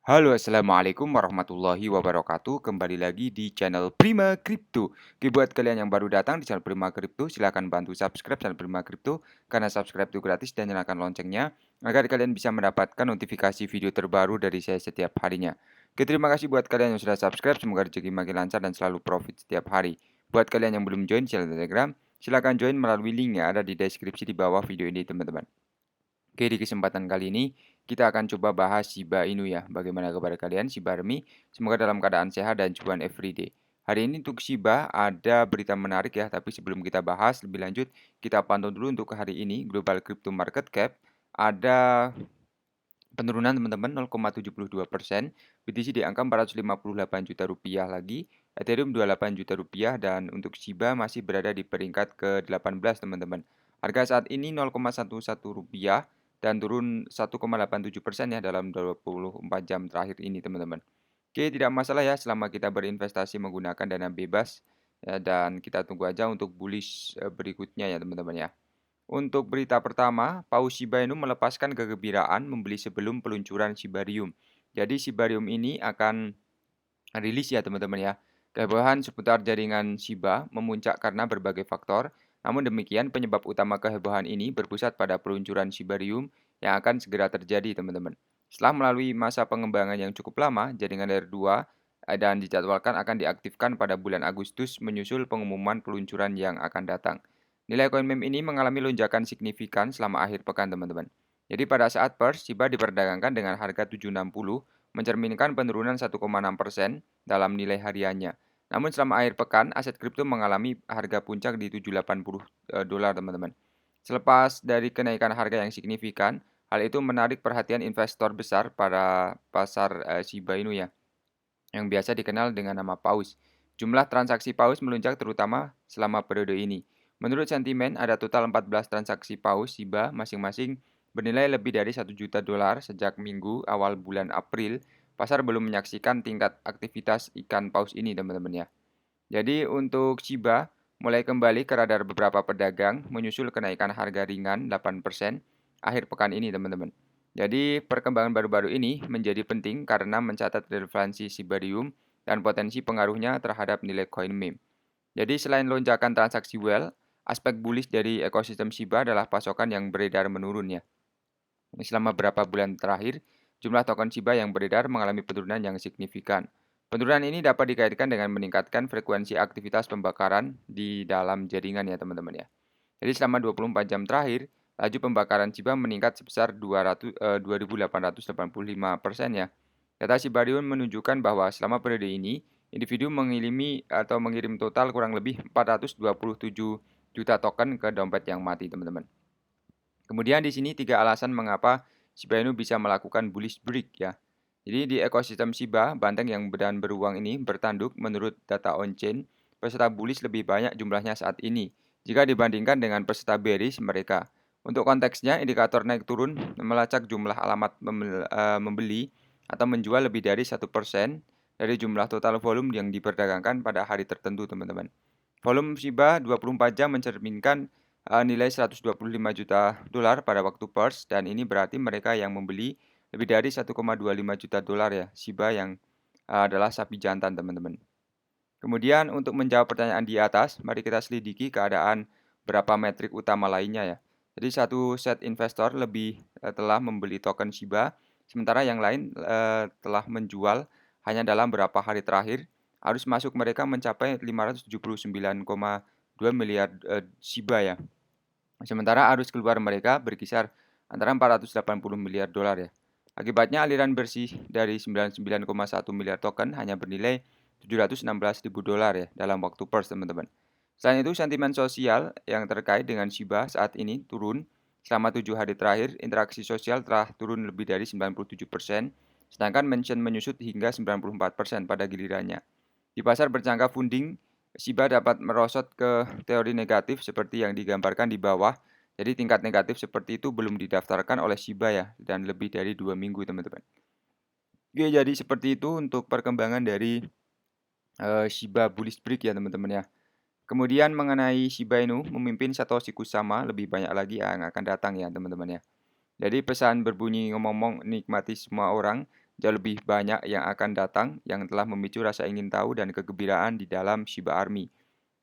Halo, assalamualaikum warahmatullahi wabarakatuh. Kembali lagi di channel Prima Crypto. Oke, buat kalian yang baru datang di channel Prima Crypto, silahkan bantu subscribe channel Prima Crypto karena subscribe itu gratis dan nyalakan loncengnya agar kalian bisa mendapatkan notifikasi video terbaru dari saya setiap harinya. Oke, terima kasih buat kalian yang sudah subscribe. Semoga rezeki makin lancar dan selalu profit setiap hari. Buat kalian yang belum join channel Telegram, silahkan join melalui link yang ada di deskripsi di bawah video ini, teman-teman. Oke, di kesempatan kali ini kita akan coba bahas Shiba Inu ya. Bagaimana kabar kalian, Shiba Army? Semoga dalam keadaan sehat dan cuan everyday. Hari ini untuk Shiba ada berita menarik ya, tapi sebelum kita bahas lebih lanjut, kita pantau dulu untuk hari ini Global Crypto Market Cap ada penurunan teman-teman 0,72%, BTC di angka 458 juta rupiah lagi, Ethereum 28 juta rupiah dan untuk Shiba masih berada di peringkat ke-18 teman-teman. Harga saat ini 0,11 rupiah dan turun 1,87% ya dalam 24 jam terakhir ini teman-teman. Oke, tidak masalah ya selama kita berinvestasi menggunakan dana bebas ya, dan kita tunggu aja untuk bullish berikutnya ya teman-teman ya. Untuk berita pertama, Paus Shiba Inu melepaskan kegembiraan membeli sebelum peluncuran Shibarium. Jadi Shibarium ini akan rilis ya teman-teman ya. Kehebohan seputar jaringan Shiba memuncak karena berbagai faktor. Namun demikian penyebab utama kehebohan ini berpusat pada peluncuran Shibarium yang akan segera terjadi teman-teman. Setelah melalui masa pengembangan yang cukup lama, jaringan Layer 2 dan dijadwalkan akan diaktifkan pada bulan Agustus menyusul pengumuman peluncuran yang akan datang. Nilai koin meme ini mengalami lonjakan signifikan selama akhir pekan teman-teman. Jadi pada saat pers, Shiba diperdagangkan dengan harga 760 mencerminkan penurunan 1,6% dalam nilai hariannya. Namun selama akhir pekan, aset kripto mengalami harga puncak di 780 dolar, teman-teman. Selepas dari kenaikan harga yang signifikan, hal itu menarik perhatian investor besar pada pasar Shiba Inu ya, yang biasa dikenal dengan nama paus. Jumlah transaksi paus melonjak terutama selama periode ini. Menurut sentimen, ada total 14 transaksi paus Shiba masing-masing bernilai lebih dari 1 juta dolar sejak minggu awal bulan April. Pasar belum menyaksikan tingkat aktivitas ikan paus ini, teman-teman ya. Jadi untuk Shiba, mulai kembali ke radar beberapa pedagang menyusul kenaikan harga ringan 8% akhir pekan ini, teman-teman. Jadi perkembangan baru-baru ini menjadi penting karena mencatat relevansi Shibarium dan potensi pengaruhnya terhadap nilai koin meme. Jadi selain lonjakan transaksi well, aspek bullish dari ekosistem Shiba adalah pasokan yang beredar menurun ya. Selama beberapa bulan terakhir, jumlah token Shiba yang beredar mengalami penurunan yang signifikan. Penurunan ini dapat dikaitkan dengan meningkatkan frekuensi aktivitas pembakaran di dalam jaringan ya teman-teman ya. Jadi selama 24 jam terakhir, laju pembakaran Shiba meningkat sebesar 2.885% ya. Data Shibarium menunjukkan bahwa selama periode ini, individu mengirim total kurang lebih 427 juta token ke dompet yang mati, teman-teman. Kemudian di sini tiga alasan mengapa Shiba Inu bisa melakukan bullish break ya. Jadi di ekosistem Shiba, banteng yang beruang ini bertanduk menurut data on-chain, peserta bullish lebih banyak jumlahnya saat ini jika dibandingkan dengan peserta bearish mereka. Untuk konteksnya, indikator naik turun melacak jumlah alamat membeli atau menjual lebih dari 1% dari jumlah total volume yang diperdagangkan pada hari tertentu, teman-teman. Volume Shiba 24 jam mencerminkan nilai 125 juta dolar pada waktu pers dan ini berarti mereka yang membeli lebih dari 1,25 juta dolar ya Shiba yang adalah sapi jantan teman-teman. Kemudian untuk menjawab pertanyaan di atas, mari kita selidiki keadaan berapa metrik utama lainnya ya. Jadi satu set investor lebih telah membeli token Shiba, sementara yang lain telah menjual hanya dalam beberapa hari terakhir. Arus masuk mereka mencapai 579,2 miliar Shiba ya. Sementara arus keluar mereka berkisar antara 480 miliar dolar ya. Akibatnya aliran bersih dari 99,1 miliar token hanya bernilai 716 ribu dolar ya dalam waktu pers teman-teman. Selain itu sentimen sosial yang terkait dengan Shiba saat ini turun. Selama 7 hari terakhir, interaksi sosial telah turun lebih dari 97%, sedangkan mention menyusut hingga 94% pada gilirannya. Di pasar berjangka funding, Shiba dapat merosot ke teori negatif seperti yang digambarkan di bawah. Jadi tingkat negatif seperti itu belum didaftarkan oleh Shiba ya, dan lebih dari 2 minggu teman-teman. Oke, jadi seperti itu untuk perkembangan dari Shiba bullish break ya teman-teman ya. Kemudian mengenai Shiba Inu memimpin Satoshi Kusama lebih banyak lagi yang akan datang ya teman-teman ya. Jadi pesan berbunyi ngomong-ngomong nikmati semua orang jauh lebih banyak yang akan datang yang telah memicu rasa ingin tahu dan kegembiraan di dalam Shiba Army.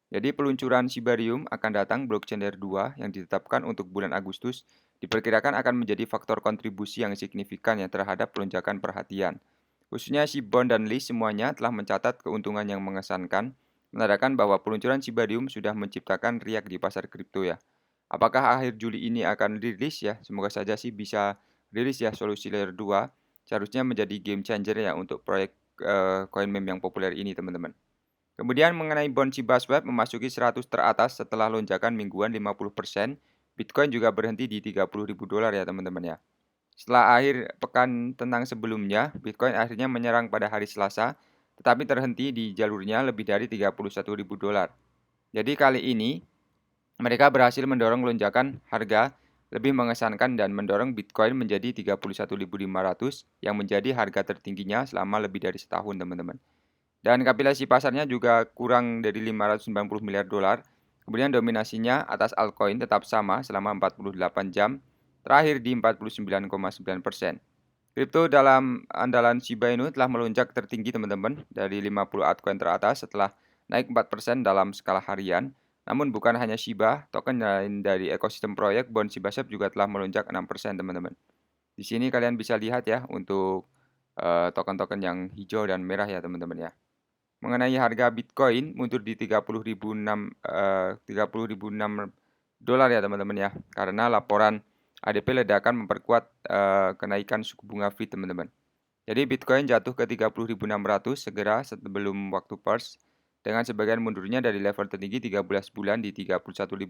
Jadi peluncuran Shibarium akan datang blockchain layer 2 yang ditetapkan untuk bulan Agustus diperkirakan akan menjadi faktor kontribusi yang signifikan ya terhadap lonjakan perhatian. Khususnya Shibon dan Lee semuanya telah mencatat keuntungan yang mengesankan, menandakan bahwa peluncuran Shibarium sudah menciptakan riak di pasar kripto ya. Apakah akhir Juli ini akan rilis ya? Semoga saja sih bisa rilis ya solusi layer 2. Seharusnya menjadi game changer ya untuk proyek koin meme yang populer ini teman-teman. Kemudian mengenai bond Cibaswap memasuki 100 teratas setelah lonjakan mingguan 50%, Bitcoin juga berhenti di 30.000 dolar ya teman-teman ya. Setelah akhir pekan tenang sebelumnya, Bitcoin akhirnya menyerang pada hari Selasa, tetapi terhenti di jalurnya lebih dari 31.000 dolar. Jadi kali ini mereka berhasil mendorong lonjakan harga lebih mengesankan dan mendorong Bitcoin menjadi 31.500 yang menjadi harga tertingginya selama lebih dari setahun teman-teman. Dan kapitalisasi pasarnya juga kurang dari 590 miliar dolar. Kemudian dominasinya atas altcoin tetap sama selama 48 jam, terakhir di 49,9%. Kripto dalam andalan Shiba Inu telah melonjak tertinggi teman-teman dari 50 altcoin teratas setelah naik 4% dalam skala harian. Namun bukan hanya Shiba, token lain dari ekosistem proyek Bond Shibaswap juga telah melonjak 6% teman-teman. Di sini kalian bisa lihat ya untuk token-token yang hijau dan merah ya teman-teman ya. Mengenai harga Bitcoin mundur di 30.006 dolar ya teman-teman ya. Karena laporan ADP ledakan memperkuat kenaikan suku bunga Fed teman-teman. Jadi Bitcoin jatuh ke 30.600 segera sebelum waktu pers dengan sebagian mundurnya dari level tertinggi 13 bulan di 31.500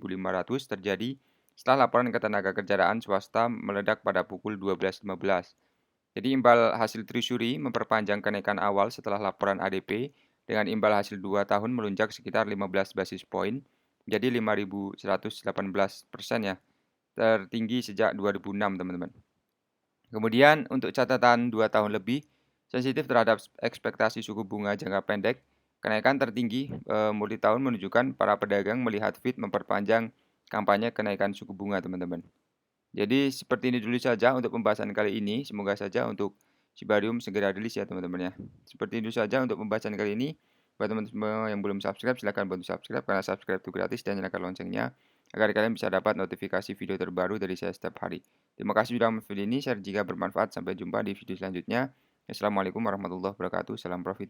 terjadi setelah laporan ketenagakerjaan swasta meledak pada pukul 12.15. Jadi imbal hasil treasury memperpanjang kenaikan awal setelah laporan ADP dengan imbal hasil 2 tahun melonjak sekitar 15 basis poin menjadi 5.118% ya, tertinggi sejak 2006 teman-teman. Kemudian untuk catatan 2 tahun lebih, sensitif terhadap ekspektasi suku bunga jangka pendek, kenaikan tertinggi multi tahun menunjukkan para pedagang melihat Fed memperpanjang kampanye kenaikan suku bunga teman-teman. Jadi seperti ini dulu saja untuk pembahasan kali ini. Semoga saja untuk Shibarium segera rilis ya teman-teman ya. Seperti itu saja untuk pembahasan kali ini. Buat teman-teman yang belum subscribe, silahkan bantu subscribe karena subscribe itu gratis dan nyalakan loncengnya agar kalian bisa dapat notifikasi video terbaru dari saya setiap hari. Terima kasih sudah menonton video ini. Share jika bermanfaat. Sampai jumpa di video selanjutnya. Assalamualaikum warahmatullahi wabarakatuh. Salam profit.